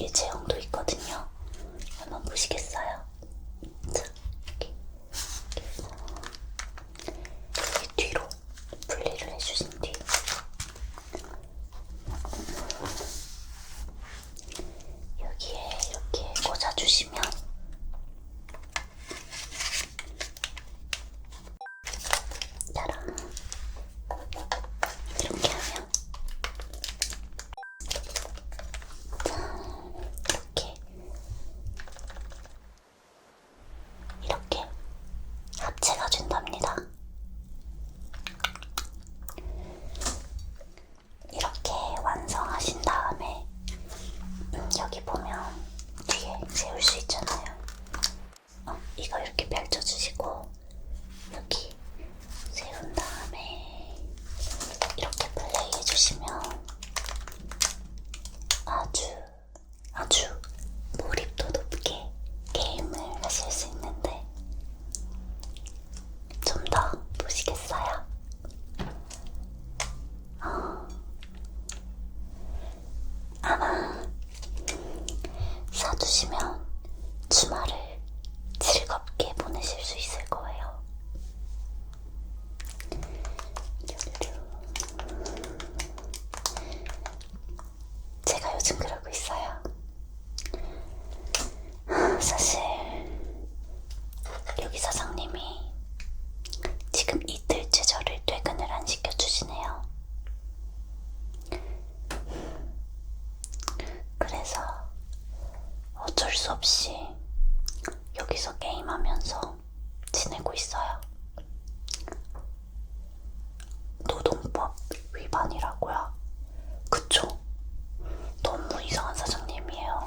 여기에 제형도 있거든요. 한번 보시겠어요? 자, 이렇게 뒤로 분리를 해주신 뒤 여기에 이렇게 꽂아주시면 짜란, 이렇게 하면 이렇게 합체가 된답니다. 이렇게 완성하신 다음에 여기 보면 뒤에 세울 수 있잖아요. 이거 이렇게 펼쳐주시고 여기 세운 다음에 이렇게 플레이해주시면 아주 몰입도 높게 게임을 하실 수 있는데 좀 더 보시겠어요? 아마 사두시면 주말을 즐겁게 보내실 수 있을 거예요. 제가 요즘 그러고 있어요. 사실 여기 사장님이 지금 이틀째 저를 퇴근을 안 시켜주시네요. 그래서 어쩔 수 없이 여기서 게임하면서 지내고 있어요. 노동법 위반이라고요? 그쵸? 너무 이상한 사장님이에요.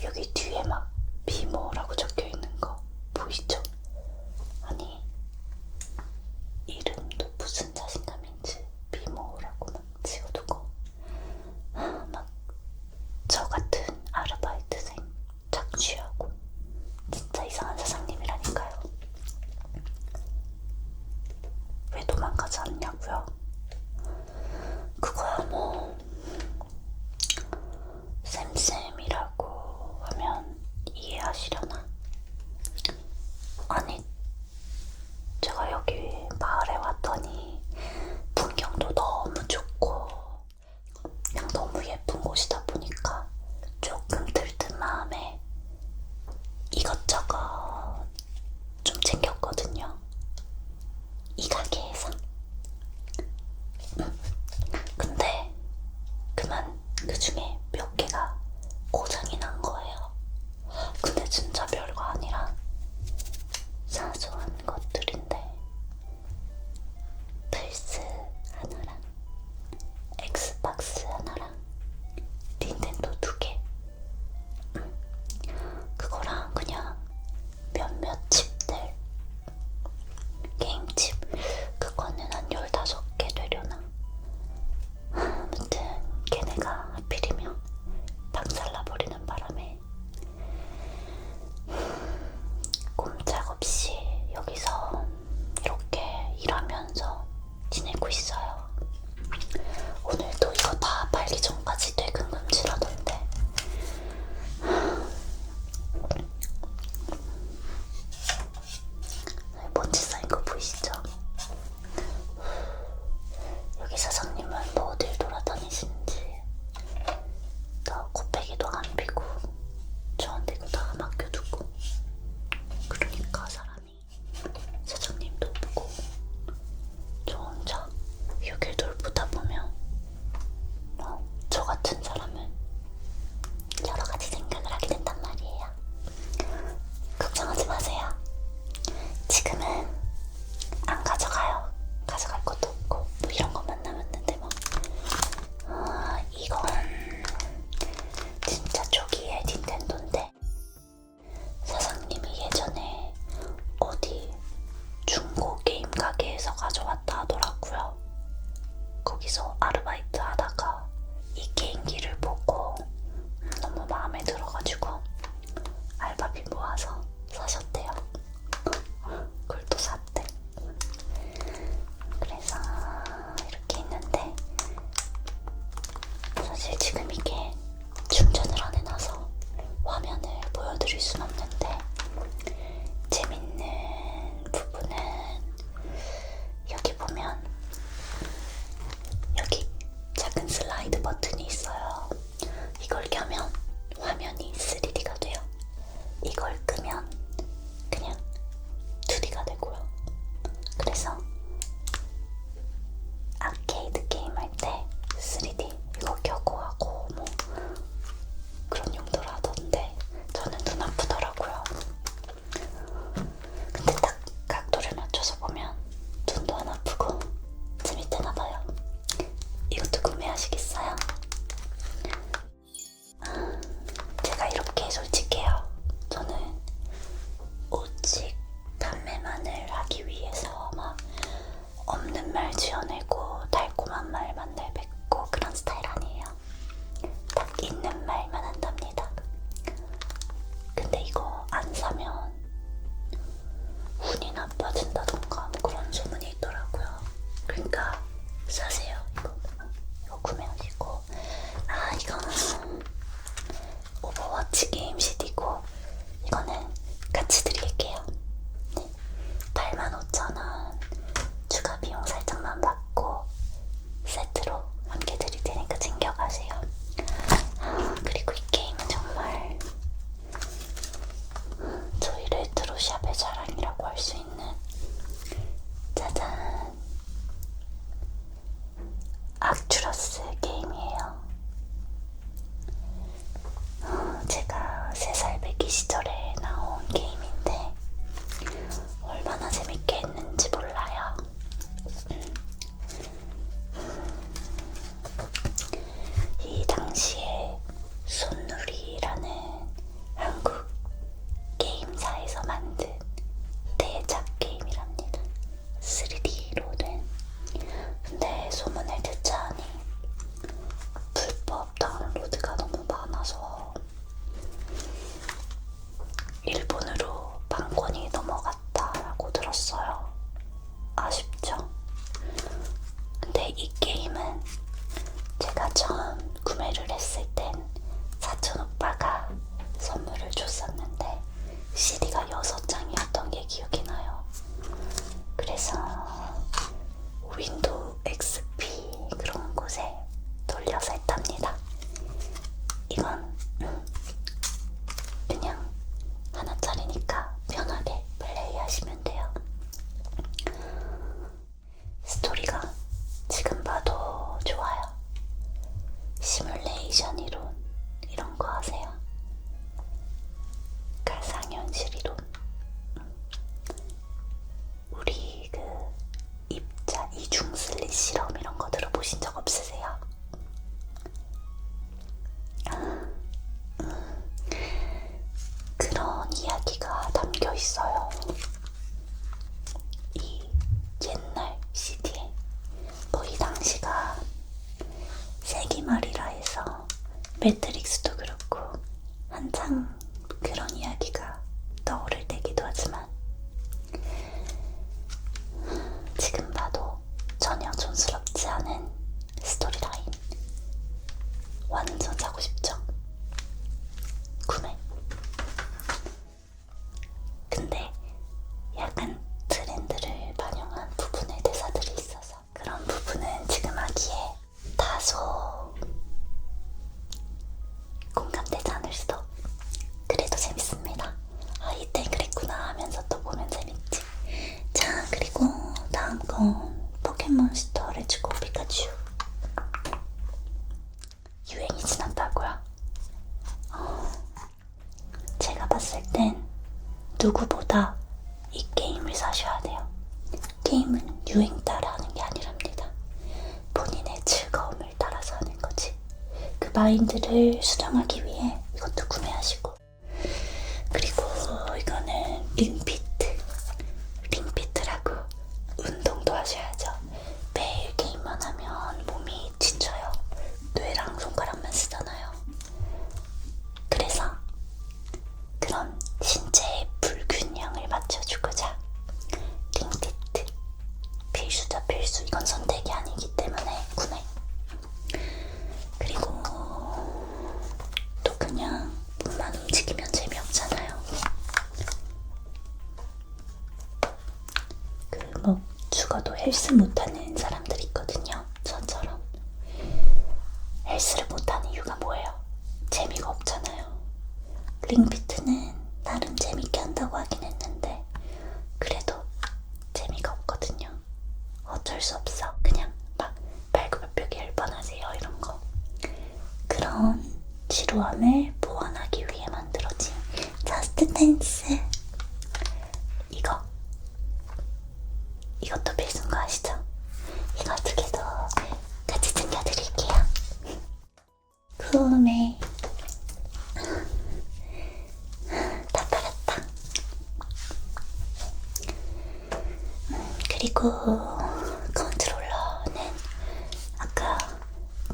여기 뒤에 막 비모라고 적혀있는 거 보이죠? 아니, 이름도 무슨 자신감인지 비모라고 막 지어두고 막 저 같은 아르바이트생 착취하고 진짜 이상한 사장님이라니까요. 왜 도망가지 않냐고요? 그거야 뭐 쌤쌤이라고 하면 이해하시려나? 아니, 제가 여기 마을에 왔더니 풍경도 너무 좋고 그냥 너무 예쁜 곳이다 보니까 순 없는데 재밌는 부분은 여기 보면 여기 작은 슬라이드 버튼이 있어요. 이걸 켜면 화면이 3D가 돼요. 이걸 끄면 그냥 2D가 되고요. 그래서 아케이드 게임 할 때 3D 이거 켜고 하고 뭐 그런 용도로 하던데 저는 눈 아프더라고요. 근데 딱 각도를 맞춰서 보면 눈도 안 아프고 재밌대나봐요. 이것도 구매하시겠어요? 제가 이렇게 솔직해요. 저는 오직 판매만을 하기 위해서 막 없는 말 지어내고 달콤한 말만 내뱉고 그런 스타일 아니에요. 딱 있는 말만 한답니다. 근데 이거 안 사면 운이 나빠진다던가 뭐 그런 소문이 있더라고요. 그러니까 사세요. 이거 구매하시고. 이거는 오버워치 게임 CD고 이거는 같이 드릴게요. 네, 85,000원 추가 비용 살짝만 받고 세트로 함께 드릴 테니까 챙겨가세요. 그리고 이 게임은 정말 저희 레트로샵의 자랑이라고 할 수 있는 짜잔 악츄러스 게임이에요. 제가 3살 배기 시절에 나온 게임인데 얼마나 재밌게 했는지 몰라요. 이 당시에 손누리라는 한국 게임사에서 만든 대작 게임이랍니다. 3D로 된. 근데 소문을 듣자 하니 불법 다운로드가 너무 많아서 일본으로 판권이 넘어갔다라고 들었어요. 아쉽죠? 근데 이 게임은 제가 처음 구매를 했을 땐 사촌 오빠가 선물을 줬었는데 CD가 6장이었던 게 기억이 나요. 그래서 윈도우 XP 그런 곳에 돌려서 했답니다. 이건 그냥 하나짜리니까 편하게 플레이하시면 돼요. 스토리가 지금 봐도 좋아요. 시뮬레이션 이론 이런 거 아세요? 가상현실 이론. 우리 그 입자 이중 슬릿 실험 이런 거 들어보신 적 없으세요? 그런 이야기가 담겨 있어요. 이 옛날 CD에 뭐 이 당시가 세기말이라 해서 매트릭스도 그렇고 한창 그런 이야기가 떠오를 때기도 하지만 지금 봐도 전혀 촌스럽지 않은 스토리라인. 완전 사고 싶죠? 구매. 근데 약간 트렌드를 반영한 부분의 대사들이 있어서 그런 부분은 지금 하기에 다소 공감되지 않을 수도. 그래도 재밌습니다. 이때 그랬구나 하면서 또 보면 재밌지. 자, 그리고 다음 건 포켓몬스터 레츠고 피카츄. 유행이 지났다고요? 제가 봤을 땐 누구보다 이 게임을 사셔야 돼요. 게임은 유행 따라 하는 게 아니랍니다. 본인의 즐거움을 따라서 하는 거지. 그 마인드를 수정하기 위해 이것도 구매하시고. 그리고 이거는 링피트라고 운동도 하셔야죠. 매일 게임만 하면 몸이 지쳐요. 뇌랑 손가락만 쓰잖아요. 그래서 그런 신체의 불균형을 맞춰주고자 링피트 필수죠. 필수. 이건 선택이 아니기 때문에 구매. 그리고 또 그냥 몸만 움직이면 재미없잖아요. 헬스 못하는 사람들 있거든요. 저처럼. 헬스를 못하는 이유가 뭐예요? 재미가 없잖아요. 링피트는 나름 재밌게 한다고 하긴 했는데 그래도 재미가 없거든요. 어쩔 수 없어. 그냥 막 발굽뼈기 10번 하세요 이런 거. 그런 지루함을 보완하기 위해 만들어진 저스트 댄스. 이것도 필수인 거 아시죠? 이거 두 개도 같이 챙겨드릴게요. 구매 다 팔았다. 그리고 컨트롤러는 아까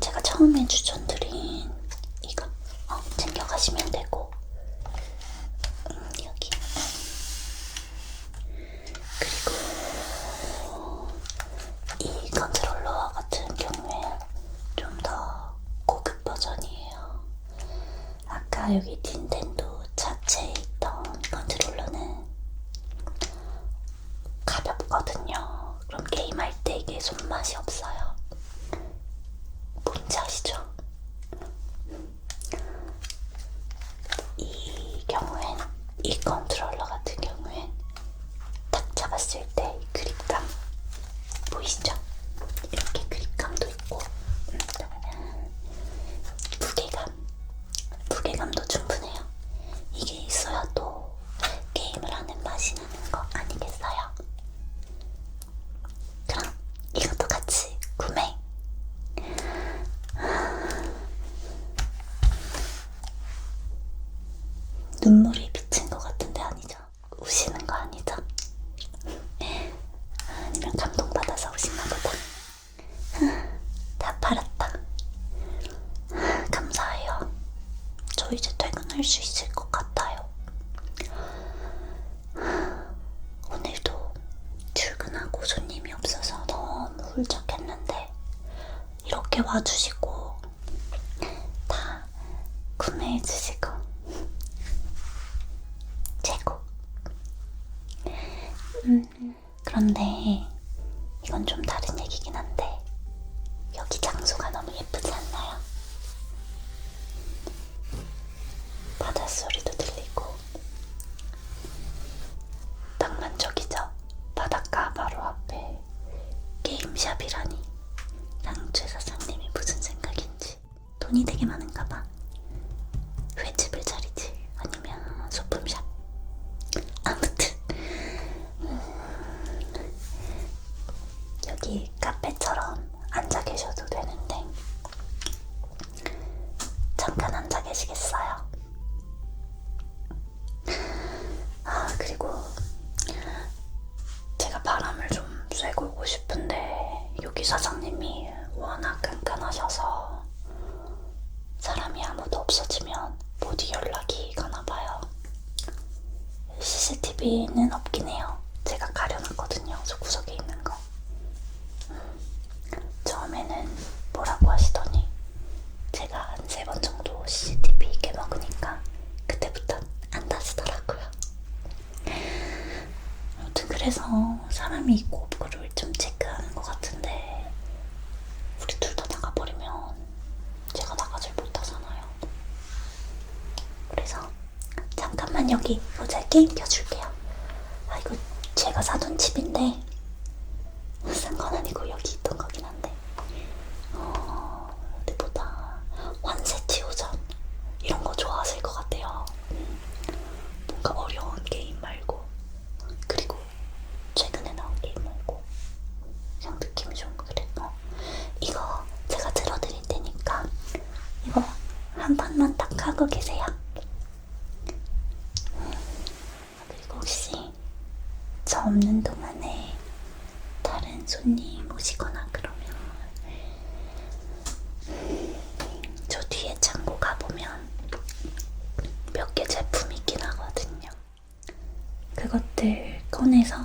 제가 처음에 추천드린 이거 챙겨가시면 되고, 여기 그리고 이 컨트롤러 같은 경우에 좀 더 고급 버전이에요. 아까 여기 닌텐도 자체에 있던 컨트롤러는 가볍거든요. 그럼 게임할 때 이게 손맛이 없어요. 뭔지 아시죠? 이 경우엔, 이 컨트롤러 같은 경우엔 딱 잡았을 때 그립감 보이시죠? 이렇게 그립감도 있고 무게감도 충분해요. 이게 있어야 또 게임을 하는 맛이 나는 거 아니겠어요? 그럼 이것도 같이 구매! 눈물이 비친 것 같은데 아니죠? 우시는 거 아니죠? 아니면 감동받아서 우시나 보다. 다 팔았다. 감사해요. 저 이제 퇴근할 수 있을 것 같아요. 오늘도 출근하고 손님이 없어서 너무 훌쩍했는데 이렇게 와주시고 다 구매해주시고 최고. 그런데 이건 좀 다른 얘기긴 한데 여기 장소가 너무 예쁘지 않나요? 바닷소리도 들리고 낭만적이죠? 바닷가 바로 앞에 게임샵이라니. 양주 사장님이 무슨 생각인지 돈이 되게 많은가 봐. 횟집을 차리지 아니면 소품샵. 아무튼 여기 카페처럼 앉아 계셔도 되는데 잠깐 앉아 계시겠어요? 그리고 제가 바람을 좀 쐬고 오고 싶은데 여기 사장님이 워낙 깐깐하셔서 사람이 아무도 없어지면 모두 연락이 가나봐요. CCTV는 없긴 해요. 제가 가려놨거든요. 저 구석에 있는 거. 처음에는 뭐라고 하시더니 제가 한 3번 정도 CCTV 깨먹으니까 그때부터 안 다시더라고요. 아무튼 그래서 사람이 있고 없고를 좀 체크하는 것 같은데 우리 둘 다 나가버리면 제가 나가질 못하잖아요. 그래서 잠깐만 여기 모자 게임 켜줄게요. 이거 제가 사둔 집인데 싼 건 아니고 여기 있던 거긴 한데 어디 보다 완세치오전 이런 거 좋아하실 것 같아요. 뭔가 어려운 게임 말고, 그리고 최근에 나온 게임 말고 그냥 느낌이 좀 그래. 이거 제가 들어드릴 테니까 이거 한 번만 딱 하고 계세요. 그리고 혹시 저 없는 동안에 다른 손님 오시거나 그러면 저 뒤에 창고 가보면 몇 개 제품 있긴 하거든요. 그것들 꺼내서